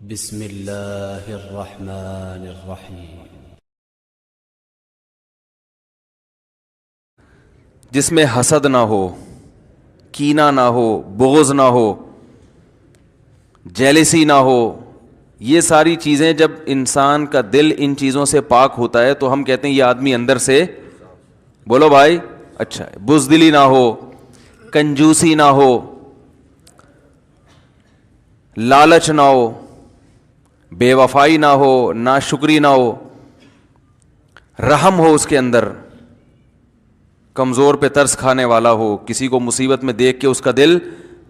بسم اللہ الرحمن الرحیم۔ جس میں حسد نہ ہو، کینہ نہ ہو، بغض نہ ہو، جیلسی نہ ہو. یہ ساری چیزیں جب انسان کا دل ان چیزوں سے پاک ہوتا ہے تو ہم کہتے ہیں یہ آدمی اندر سے، بولو بھائی، اچھا ہے. بزدلی نہ ہو، کنجوسی نہ ہو، لالچ نہ ہو، بے وفائی نہ ہو، ناشکری نہ ہو، رحم ہو اس کے اندر، کمزور پہ ترس کھانے والا ہو، کسی کو مصیبت میں دیکھ کے اس کا دل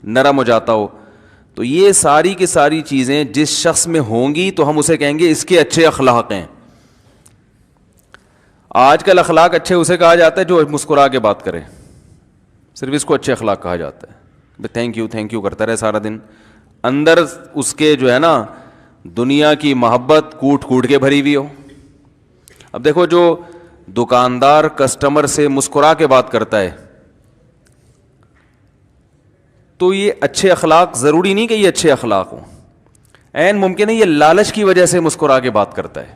نرم ہو جاتا ہو. تو یہ ساری کی ساری چیزیں جس شخص میں ہوں گی تو ہم اسے کہیں گے اس کے اچھے اخلاق ہیں. آج کل اخلاق اچھے اسے کہا جاتا ہے جو مسکرا کے بات کرے، صرف اس کو اچھے اخلاق کہا جاتا ہے. تھینک یو تھینک یو کرتا رہے سارا دن، اندر اس کے جو ہے نا دنیا کی محبت کوٹ کوٹ کے بھری ہوئی ہو. اب دیکھو جو دکاندار کسٹمر سے مسکرا کے بات کرتا ہے تو یہ اچھے اخلاق، ضروری نہیں کہ یہ اچھے اخلاق ہوں، عین ممکن ہے یہ لالچ کی وجہ سے مسکرا کے بات کرتا ہے.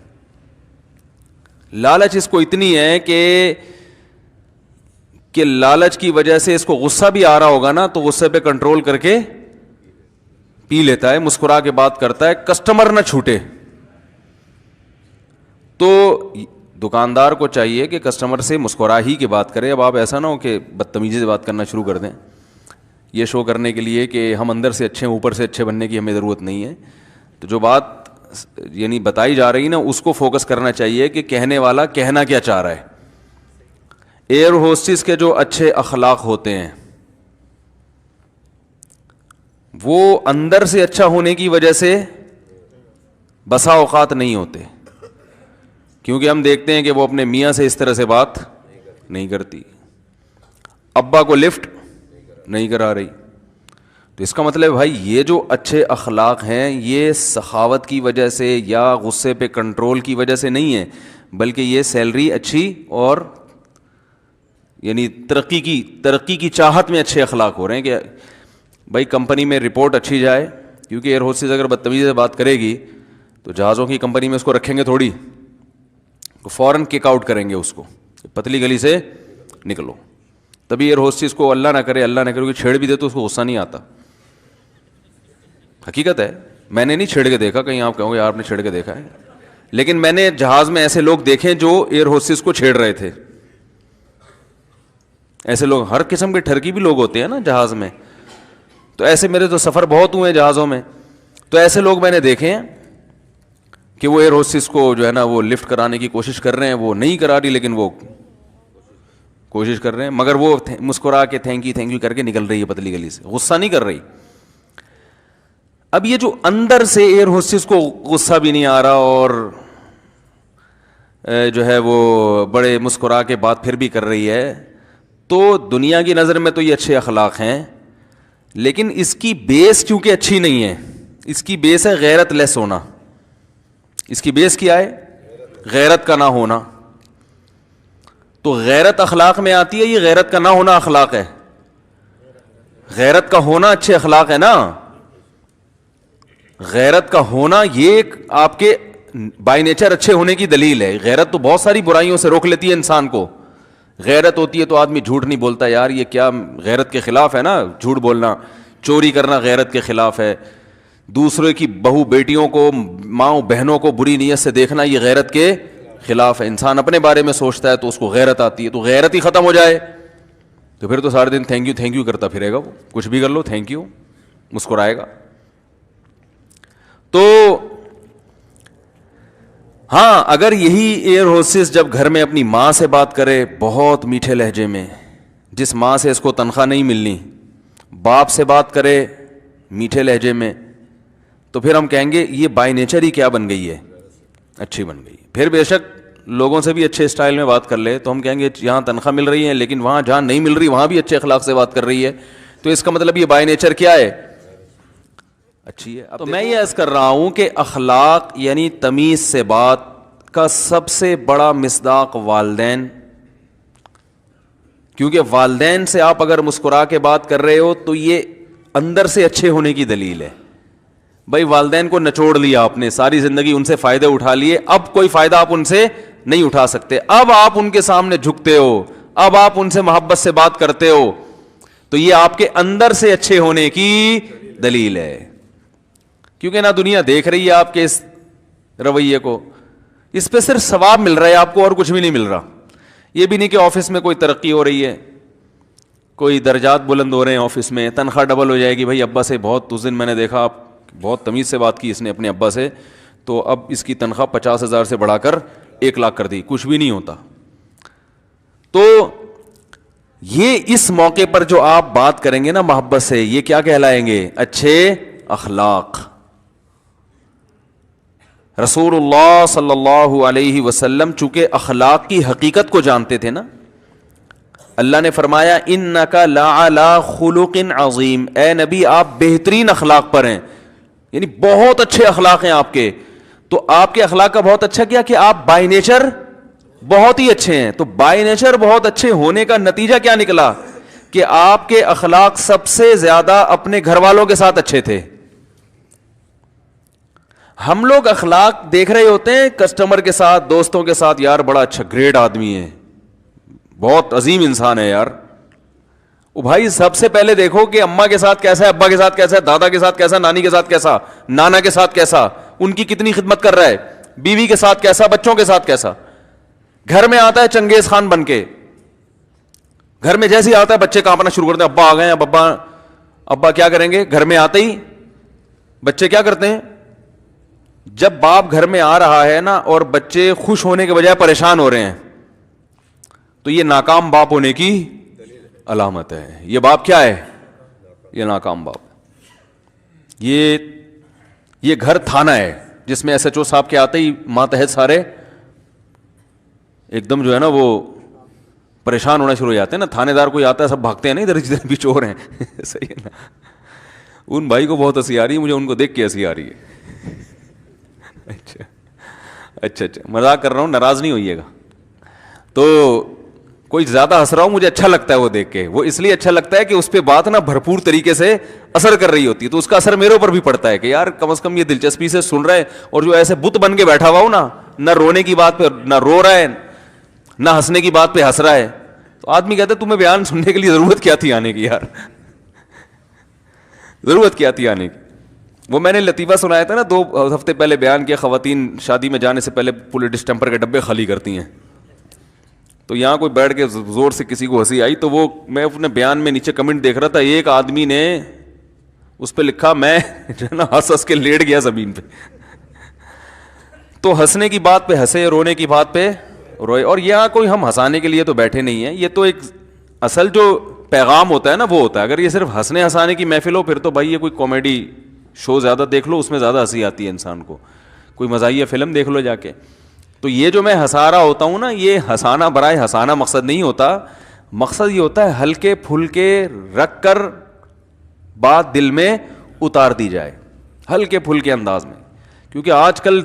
لالچ اس کو اتنی ہے کہ لالچ کی وجہ سے اس کو غصہ بھی آ رہا ہوگا نا تو غصے پہ کنٹرول کر کے پی لیتا ہے، مسکرا کے بات کرتا ہے، کسٹمر نہ چھوٹے. تو دکاندار کو چاہیے کہ کسٹمر سے مسکرا ہی کے بات کرے. اب آپ ایسا نہ ہو کہ بدتمیزی سے بات کرنا شروع کر دیں، یہ شو کرنے کے لیے کہ ہم اندر سے اچھے ہیں، اوپر سے اچھے بننے کی ہمیں ضرورت نہیں ہے. تو جو بات یعنی بتائی جا رہی نا اس کو فوکس کرنا چاہیے کہ کہنے والا کہنا کیا چاہ رہا ہے. ایئر ہوسٹس کے جو اچھے اخلاق ہوتے ہیں وہ اندر سے اچھا ہونے کی وجہ سے بسا اوقات نہیں ہوتے، کیونکہ ہم دیکھتے ہیں کہ وہ اپنے میاں سے اس طرح سے بات نہیں کرتی، ابا کو لفٹ نہیں کرا رہی. تو اس کا مطلب بھائی یہ جو اچھے اخلاق ہیں یہ سخاوت کی وجہ سے یا غصے پہ کنٹرول کی وجہ سے نہیں ہے، بلکہ یہ سیلری اچھی اور یعنی ترقی کی چاہت میں اچھے اخلاق ہو رہے ہیں کہ بھائی کمپنی میں رپورٹ اچھی جائے. کیونکہ ایئر ہوسٹس اگر بدتمیزی سے بات کرے گی تو جہازوں کی کمپنی میں اس کو رکھیں گے تھوڑی، فوراً کک آؤٹ کریں گے اس کو، پتلی گلی سے نکلو. تبھی ایئر ہوسٹس کو اللہ نہ کرے کہ چھیڑ بھی دے تو اس کو غصہ نہیں آتا. حقیقت ہے، میں نے نہیں چھیڑ کے دیکھا، کہیں آپ کہو گے آپ نے چھیڑ کے دیکھا ہے، لیکن میں نے جہاز میں ایسے لوگ دیکھے جو ایئر ہوسٹس کو چھیڑ رہے تھے. ایسے لوگ ہر قسم کے ٹھرکی بھی لوگ ہوتے ہیں نا جہاز میں، تو ایسے میرے تو سفر بہت ہوئے جہازوں میں، تو ایسے لوگ میں نے دیکھے ہیں کہ وہ ایئر ہوسٹس کو جو ہے نا وہ لفٹ کرانے کی کوشش کر رہے ہیں، وہ نہیں کرا رہی لیکن وہ کوشش کر رہے ہیں، مگر وہ مسکرا کے تھینک یو کر کے نکل رہی ہے پتلی گلی سے، غصہ نہیں کر رہی. اب یہ جو اندر سے ایئر ہوسٹس کو غصہ بھی نہیں آ رہا اور جو ہے وہ بڑے مسکرا کے بات پھر بھی کر رہی ہے، تو دنیا کی نظر میں تو یہ اچھے اخلاق ہیں، لیکن اس کی بیس کیونکہ اچھی نہیں ہے، اس کی بیس ہے غیرت لیس ہونا. اس کی بیس کیا ہے؟ غیرت کا نہ ہونا. تو غیرت اخلاق میں آتی ہے، یہ غیرت کا نہ ہونا اخلاق ہے. غیرت کا ہونا اچھے اخلاق ہے نا، غیرت کا ہونا یہ آپ کے بائی نیچر اچھے ہونے کی دلیل ہے. غیرت تو بہت ساری برائیوں سے روک لیتی ہے انسان کو. غیرت ہوتی ہے تو آدمی جھوٹ نہیں بولتا، یار یہ کیا غیرت کے خلاف ہے نا جھوٹ بولنا. چوری کرنا غیرت کے خلاف ہے. دوسرے کی بہو بیٹیوں کو، ماں بہنوں کو بری نیت سے دیکھنا یہ غیرت کے خلاف ہے. انسان اپنے بارے میں سوچتا ہے تو اس کو غیرت آتی ہے. تو غیرت ہی ختم ہو جائے تو پھر تو سارے دن تھینک یو کرتا پھرے گا. وہ کچھ بھی کر لو تھینک یو، مسکرائے گا. تو ہاں اگر یہی ایئر ہوسٹس جب گھر میں اپنی ماں سے بات کرے بہت میٹھے لہجے میں، جس ماں سے اس کو تنخواہ نہیں ملنی، باپ سے بات کرے میٹھے لہجے میں، تو پھر ہم کہیں گے یہ بائی نیچر ہی کیا بن گئی ہے؟ اچھی بن گئی. پھر بے شک لوگوں سے بھی اچھے اسٹائل میں بات کر لے تو ہم کہیں گے یہاں تنخواہ مل رہی ہے لیکن وہاں جہاں نہیں مل رہی وہاں بھی اچھے اخلاق سے بات کر رہی ہے. تو اس کا مطلب یہ بائی نیچر کیا ہے؟ اچھی ہے. تو میں یہ عرض کر رہا ہوں کہ اخلاق یعنی تمیز سے بات کا سب سے بڑا مصداق والدین، کیونکہ والدین سے آپ اگر مسکرا کے بات کر رہے ہو تو یہ اندر سے اچھے ہونے کی دلیل ہے. بھائی والدین کو نچوڑ لیا آپ نے, ساری زندگی ان سے فائدے اٹھا لیے, اب کوئی فائدہ آپ ان سے نہیں اٹھا سکتے, اب آپ ان کے سامنے جھکتے ہو, اب آپ ان سے محبت سے بات کرتے ہو, تو یہ آپ کے اندر سے اچھے ہونے کی دلیل ہے. کیونکہ نہ دنیا دیکھ رہی ہے آپ کے اس رویے کو, اس پہ صرف ثواب مل رہا ہے آپ کو اور کچھ بھی نہیں مل رہا. یہ بھی نہیں کہ آفس میں کوئی ترقی ہو رہی ہے, کوئی درجات بلند ہو رہے ہیں آفس میں, تنخواہ ڈبل ہو جائے گی. بھائی ابا سے بہت, اس دن میں نے دیکھا آپ بہت تمیز سے بات کی اس نے اپنے ابا سے, تو اب اس کی تنخواہ 50,000 سے بڑھا کر 1,00,000 کر دی. کچھ بھی نہیں ہوتا. تو یہ اس موقع پر جو آپ بات کریں گے نا محبت سے, یہ کیا کہلائیں گے؟ اچھے اخلاق. رسول اللہ صلی اللہ علیہ وسلم چونکہ اخلاق کی حقیقت کو جانتے تھے نا, اللہ نے فرمایا انک لعلی خلق عظیم, اے نبی آپ بہترین اخلاق پر ہیں, یعنی بہت اچھے اخلاق ہیں آپ کے. تو آپ کے اخلاق کا بہت اچھا کیا کہ آپ بائی نیچر بہت ہی اچھے ہیں. تو بائی نیچر بہت اچھے ہونے کا نتیجہ کیا نکلا کہ آپ کے اخلاق سب سے زیادہ اپنے گھر والوں کے ساتھ اچھے تھے. ہم لوگ اخلاق دیکھ رہے ہوتے ہیں کسٹمر کے ساتھ, دوستوں کے ساتھ, یار بڑا اچھا گریٹ آدمی ہے, بہت عظیم انسان ہے یار. او بھائی سب سے پہلے دیکھو کہ اماں کے ساتھ کیسا ہے, ابا کے ساتھ کیسا ہے, دادا کے ساتھ کیسا, نانی کے ساتھ کیسا, نانا کے ساتھ کیسا, ان کی کتنی خدمت کر رہا ہے, بیوی کے ساتھ کیسا, بچوں کے ساتھ کیسا. گھر میں آتا ہے چنگیز خان بن کے, گھر میں جیسے ہی آتا ہے بچے کانپنا شروع کرتے ہیں, ابا آ گئے ہیں, ابا کیا کریں گے. گھر میں آتے ہی بچے کیا کرتے ہیں, جب باپ گھر میں آ رہا ہے نا اور بچے خوش ہونے کے بجائے پریشان ہو رہے ہیں, تو یہ ناکام باپ ہونے کی علامت ہے. یہ باپ کیا ہے؟ یہ ناکام باپ. یہ گھر تھانہ ہے جس میں ایس ایچ او صاحب کے آتے ہی ماتحت سارے ایک دم جو ہے نا وہ پریشان ہونا شروع ہو جاتے ہیں نا. تھانے دار کوئی آتا ہے سب بھاگتے ہیں نا ادھر جدھر بھی چور ہیں. صحیح ہے نا. ان بھائی کو بہت ہنسی آ رہی ہے, مجھے ان کو دیکھ کے ہنسی آ رہی ہے. اچھا مذاق کر رہا ہوں, ناراض نہیں ہوئیے گا. تو کوئی زیادہ ہنس رہا ہوں, مجھے اچھا لگتا ہے وہ دیکھ کے. وہ اس لیے اچھا لگتا ہے کہ اس پہ بات نا بھرپور طریقے سے اثر کر رہی ہوتی ہے, تو اس کا اثر میرے اوپر بھی پڑتا ہے کہ یار کم از کم یہ دلچسپی سے سن رہا ہے. اور جو ایسے بت بن کے بیٹھا ہوا ہوں نا, نہ رونے کی بات پہ نہ رو رہا ہے, نہ ہنسنے کی بات پہ ہنس رہا ہے, تو آدمی کہتا ہے تمہیں بیان سننے کے لیے ضرورت کیا تھی آنے کی یار, ضرورت کیا تھی آنے کی. وہ میں نے لطیفہ سنایا تھا نا 2 ہفتے پہلے بیان کیا, خواتین شادی میں جانے سے پہلے پورے ڈسٹمپر کے ڈبے خالی کرتی ہیں. تو یہاں کوئی بیٹھ کے زور سے کسی کو ہنسی آئی, تو وہ میں اپنے بیان میں نیچے کمنٹ دیکھ رہا تھا, ایک آدمی نے اس پہ لکھا میں جو ہے نا ہنس کے لیٹ گیا زمین پہ. تو ہنسنے کی بات پہ ہنسے, رونے کی بات پہ روئے. اور یہاں کوئی ہم ہنسانے کے لیے تو بیٹھے نہیں ہیں, یہ تو ایک اصل جو پیغام ہوتا ہے نا وہ ہوتا ہے. اگر یہ صرف ہنسنے ہنسانے کی محفل ہو پھر تو بھائی یہ کوئی کامیڈی شو زیادہ دیکھ لو, اس میں زیادہ ہنسی آتی ہے انسان کو. کوئی مزاحیہ فلم دیکھ لو جا کے. تو یہ جو میں ہنسا رہا ہوتا ہوں نا, یہ ہنسانا برائے ہنسانا مقصد نہیں ہوتا. مقصد یہ ہوتا ہے ہلکے پھلکے رکھ کر بات دل میں اتار دی جائے, ہلکے پھلکے انداز میں. کیونکہ آج کل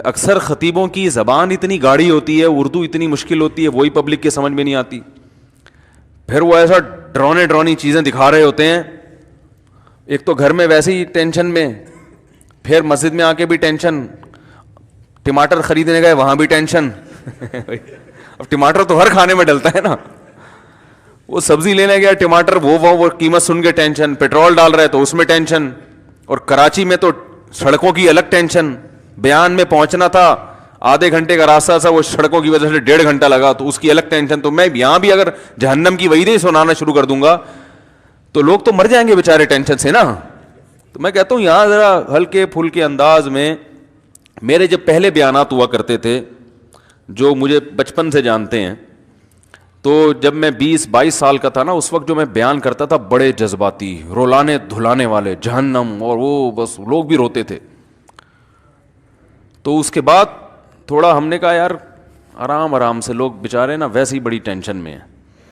اکثر خطیبوں کی زبان اتنی گاڑی ہوتی ہے, اردو اتنی مشکل ہوتی ہے, وہی پبلک کے سمجھ میں نہیں آتی. پھر وہ ایسا ڈرونی چیزیں دکھا رہے ہوتے ہیں. ایک تو گھر میں ویسے ہی ٹینشن میں, پھر مسجد میں آ کے بھی ٹینشن, ٹماٹر خریدنے گئے وہاں بھی ٹینشن. اب ٹماٹر تو ہر کھانے میں ڈلتا ہے نا. وہ سبزی لینے گیا ٹماٹر, وہ قیمت سن کے ٹینشن, پیٹرول ڈال رہا ہے تو اس میں ٹینشن. اور کراچی میں تو سڑکوں کی الگ ٹینشن. بیان میں پہنچنا تھا, آدھے گھنٹے کا راستہ تھا, وہ سڑکوں کی وجہ سے 1.5 گھنٹہ لگا, تو اس کی الگ ٹینشن. تو میں یہاں بھی اگر جہنم کی وعیدیں سنانا شروع کر دوں گا تو لوگ تو مر جائیں گے بیچارے ٹینشن سے نا. تو میں کہتا ہوں یہاں ذرا ہلکے پھلکے انداز میں. میرے جب پہلے بیانات ہوا کرتے تھے, جو مجھے بچپن سے جانتے ہیں, تو جب میں 20-22 سال کا تھا نا, اس وقت جو میں بیان کرتا تھا بڑے جذباتی, رولانے دھلانے والے, جہنم, اور وہ بس لوگ بھی روتے تھے. تو اس کے بعد تھوڑا ہم نے کہا یار آرام سے, لوگ بیچارے نا ویسے ہی بڑی ٹینشن میں ہیں,